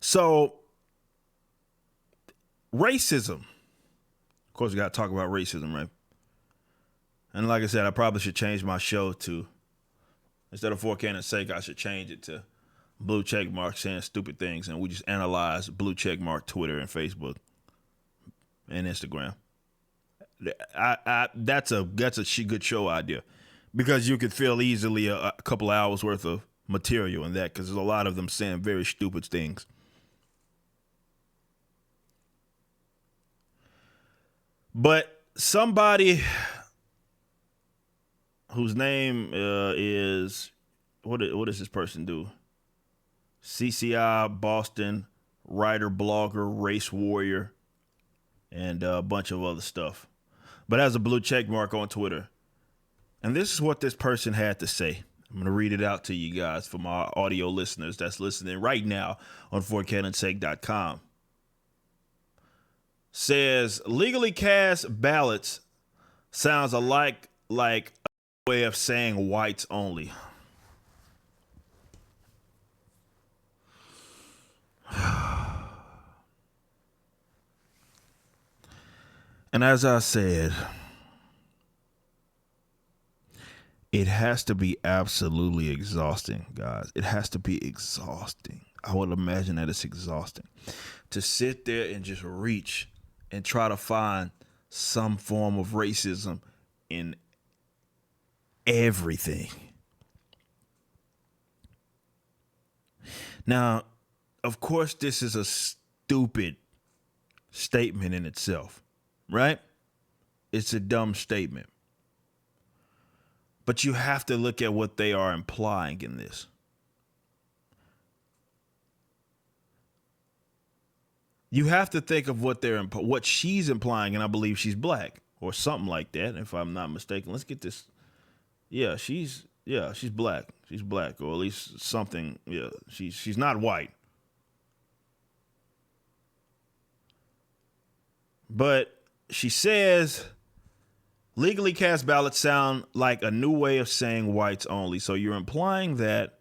So racism. Of course, we got to talk about racism, right? And like I said, I probably should change my show to, instead of For Cannon's Sake, I should change it to Blue Check Mark saying stupid things, and we just analyze Blue Check Mark Twitter and Facebook and Instagram. That's a good show idea, because you could fill easily a couple hours worth of material in that, because there's a lot of them saying very stupid things. But somebody whose name is, what does this person do? CCI Boston writer, blogger, race warrior, and a bunch of other stuff. But has a blue check mark on Twitter. And this is what this person had to say. I'm going to read it out to you guys for my audio listeners that's listening right now on forcannonsake.com. Says, legally cast ballots sounds like a way of saying whites only. And as I said, it has to be absolutely exhausting, guys. It has to be exhausting. I would imagine that it's exhausting to sit there and just reach and try to find some form of racism in everything. Now, of course, this is a stupid statement in itself, right? It's a dumb statement. But you have to look at what they are implying in this. You have to think of what she's implying, and I believe she's black or something like that, if I'm not mistaken. Let's get this. Yeah, she's black. She's black, or at least something. Yeah, she's not white. But she says legally cast ballots sound like a new way of saying whites only. So you're implying that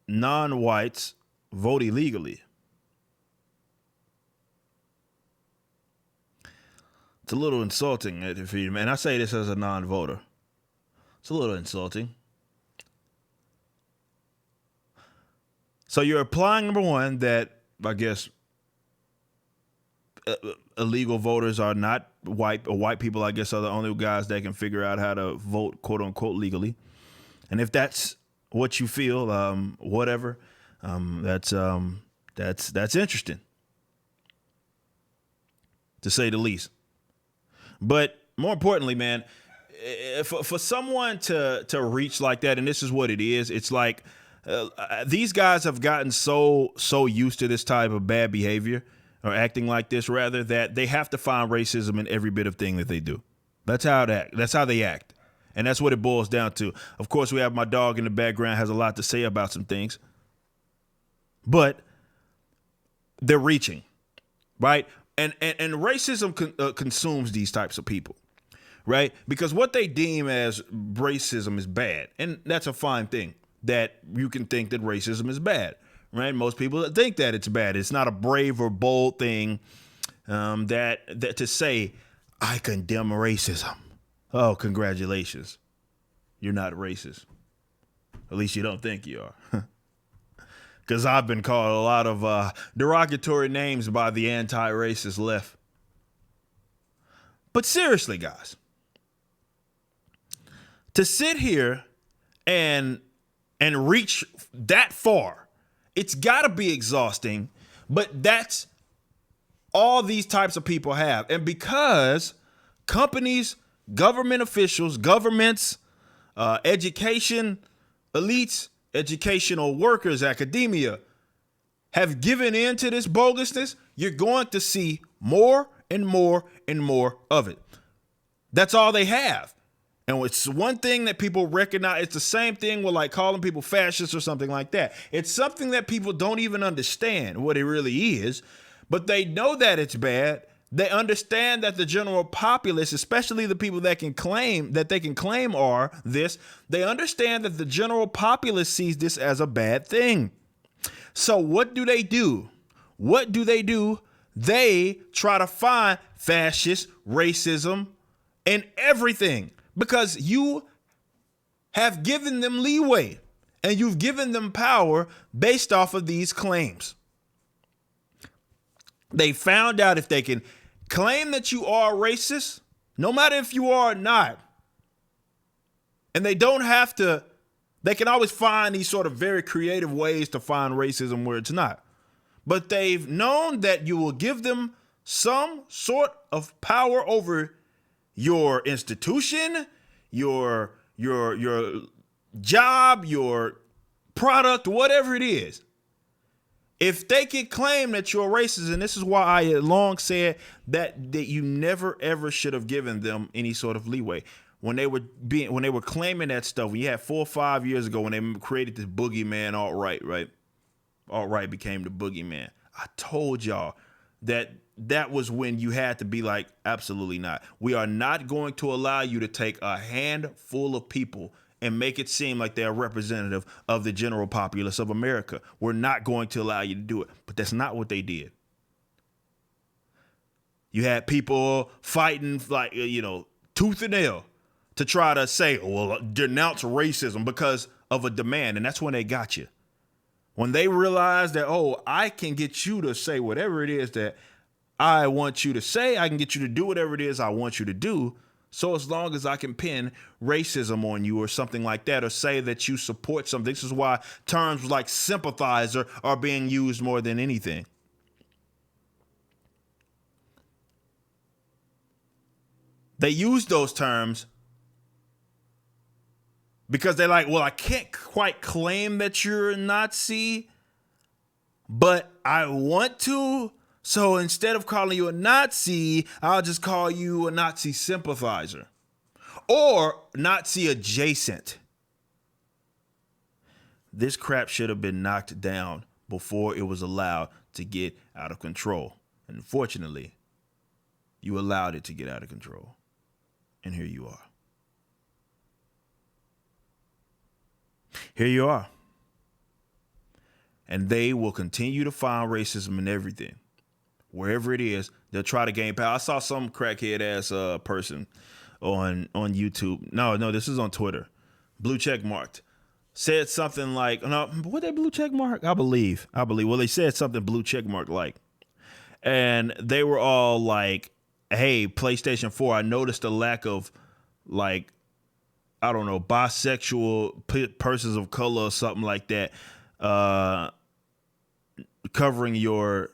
non-whites vote illegally. It's a little insulting, and I say this as a non-voter. It's a little insulting. So you're implying, number one, that I guess illegal voters are not white, or white people, I guess, are the only guys that can figure out how to vote, quote unquote, legally. And if that's what you feel, whatever, that's interesting, to say the least. But more importantly, man, for someone to reach like that, and this is what it is, it's like these guys have gotten so used to this type of bad behavior, or acting like this rather, that they have to find racism in every bit of thing that they do. That's how they act. And that's what it boils down to. Of course, we have my dog in the background, has a lot to say about some things. But they're reaching, right? And racism consumes these types of people, right? Because what they deem as racism is bad. And that's a fine thing, that you can think that racism is bad, right? Most people think that it's bad. It's not a brave or bold thing that to say, I condemn racism. Oh, congratulations. You're not racist. At least you don't think you are. Because I've been called a lot of derogatory names by the anti-racist left. But seriously, guys, to sit here and reach that far, it's got to be exhausting. But that's all these types of people have. And because companies, government officials, governments, education, elites, educational workers, academia, have given in to this bogusness, you're going to see more and more and more of it. That's all they have. And it's one thing that people recognize. It's the same thing with like calling people fascists or something like that. It's something that people don't even understand what it really is, but they know that it's bad They understand that the general populace, especially the people that they can claim are this, they understand that the general populace sees this as a bad thing. So what do they do? What do they do? They try to find fascist racism in everything because you have given them leeway and you've given them power based off of these claims. They found out if they can claim that you are racist, no matter if you are or not, and they don't have to, they can always find these sort of very creative ways to find racism where it's not. But they've known that you will give them some sort of power over your institution, your job, your product, whatever it is. If they can claim that you're racist, and this is why I had long said that you never ever should have given them any sort of leeway. When they were claiming that stuff, when you had 4 or 5 years ago when they created this boogeyman alt-right, right? Alt-right became the boogeyman. I told y'all that was when you had to be like, absolutely not. We are not going to allow you to take a handful of people and make it seem like they're representative of the general populace of America. We're not going to allow you to do it. But that's not what they did. You had people fighting like, tooth and nail to try to say, well, denounce racism because of a demand. And that's when they got you. When they realized that, oh, I can get you to say whatever it is that I want you to say, I can get you to do whatever it is I want you to do. So as long as I can pin racism on you or something like that, or say that you support something, this is why terms like sympathizer are being used more than anything. They use those terms because they're like, well, I can't quite claim that you're a Nazi, but I want to. So instead of calling you a Nazi, I'll just call you a Nazi sympathizer or Nazi adjacent. This crap should have been knocked down before it was allowed to get out of control. Unfortunately, you allowed it to get out of control. And here you are. Here you are. And they will continue to find racism in everything. Wherever it is, they'll try to gain power. I saw some crackhead ass person on YouTube. No, this is on Twitter. Blue check marked. Said something like, no, what they blue check mark? I believe. Well, they said something blue check mark like. And they were all like, hey, PlayStation 4, I noticed a lack of like, I don't know, bisexual persons of color or something like that covering your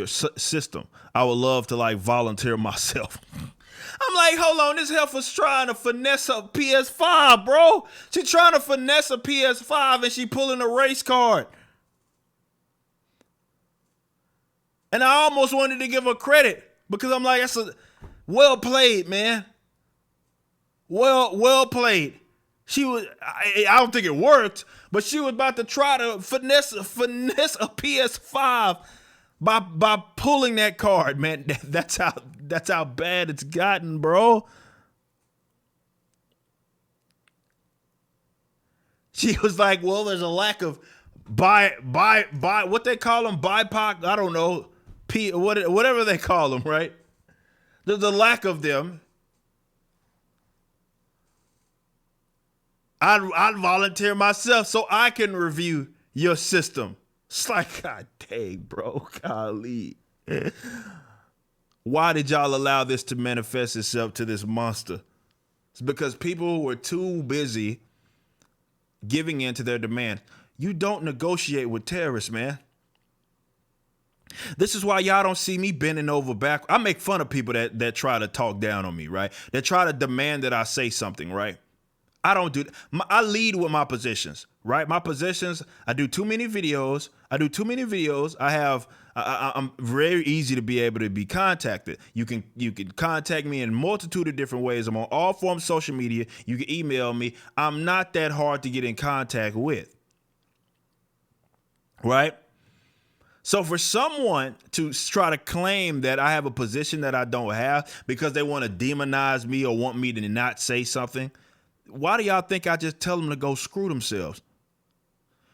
system. I would love to like volunteer myself. I'm like, hold on, this heifer's trying to finesse a PS5, bro. She's trying to finesse a PS5 and she pulling a race card. And I almost wanted to give her credit because I'm like, that's well played, man. Well played. She was, I don't think it worked, but she was about to try to finesse a PS5 by pulling that card, man. That's how bad it's gotten, bro. She was like, well, there's a lack of what they call them, BIPOC, I don't know, whatever they call them, right? There's a lack of them. I'd volunteer myself so I can review your system. It's like, God dang, bro, golly. Why did y'all allow this to manifest itself to this monster? It's because people were too busy giving in to their demand. You don't negotiate with terrorists, man. This is why y'all don't see me bending over back. I make fun of people that try to talk down on me, right? That try to demand that I say something, right? I don't do that. I lead with my positions, right? My positions, I do too many videos. I'm very easy to be able to be contacted. You can contact me in a multitude of different ways. I'm on all forms of social media. You can email me. I'm not that hard to get in contact with, right? So for someone to try to claim that I have a position that I don't have because they want to demonize me or want me to not say something, why do y'all think I just tell them to go screw themselves?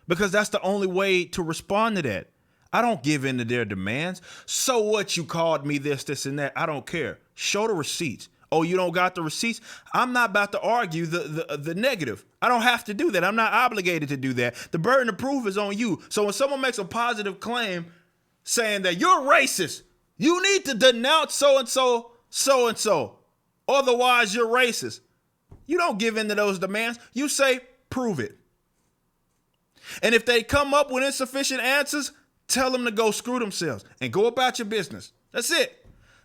Because that's the only way to respond to that. I don't give in to their demands. So what, you called me this, and that? I don't care. Show the receipts. Oh, you don't got the receipts? I'm not about to argue the negative. I don't have to do that. I'm not obligated to do that. The burden of proof is on you. So when someone makes a positive claim saying that you're racist, you need to denounce so-and-so, so-and-so. Otherwise, you're racist. You don't give in to those demands. You say, prove it. And if they come up with insufficient answers, tell them to go screw themselves and go about your business. That's it.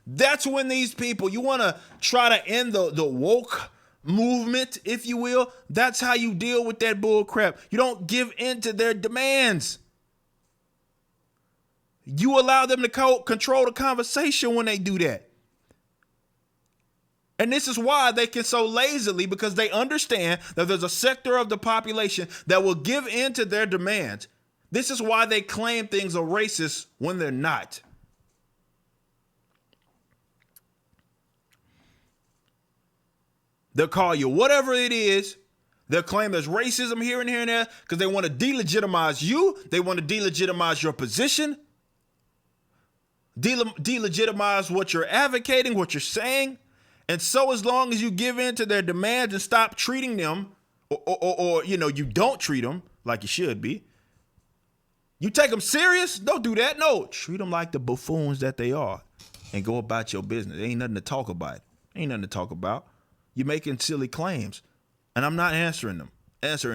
That's when these people, you want to try to end the woke movement, if you will. That's how you deal with that bull crap. You don't give in to their demands. You allow them to control the conversation when they do that. And this is why they can so lazily, because they understand that there's a sector of the population that will give in to their demands. This is why they claim things are racist when they're not. They'll call you whatever it is. They'll claim there's racism here and there because they want to delegitimize you. They want to delegitimize your position. Delegitimize what you're advocating, what you're saying. And so as long as you give in to their demands and stop treating them or you don't treat them like you should be. You take them serious? Don't do that. No, treat them like the buffoons that they are and go about your business. There ain't nothing to talk about. Ain't nothing to talk about. You're making silly claims, and I'm not answering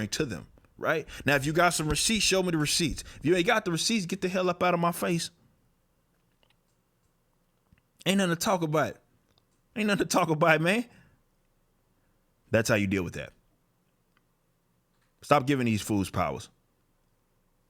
to them, right? Now, if you got some receipts, show me the receipts. If you ain't got the receipts, get the hell up out of my face. Ain't nothing to talk about. Ain't nothing to talk about, man. That's how you deal with that. Stop giving these fools powers.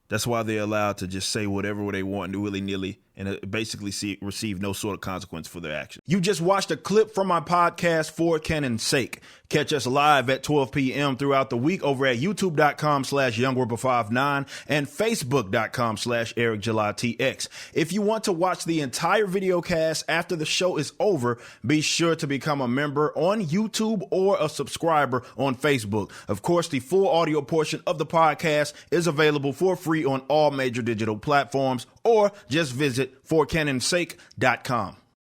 That's why they're allowed to just say whatever they want willy-nilly and basically receive no sort of consequence for their actions. You just watched a clip from my podcast, For Canon's Sake. Catch us live at 12 p.m. throughout the week over at youtube.com/YoungRipper59 and facebook.com/EricJulyTX. If you want to watch the entire video cast after the show is over, be sure to become a member on YouTube or a subscriber on Facebook. Of course, the full audio portion of the podcast is available for free on all major digital platforms, or just visit forcanonsake.com.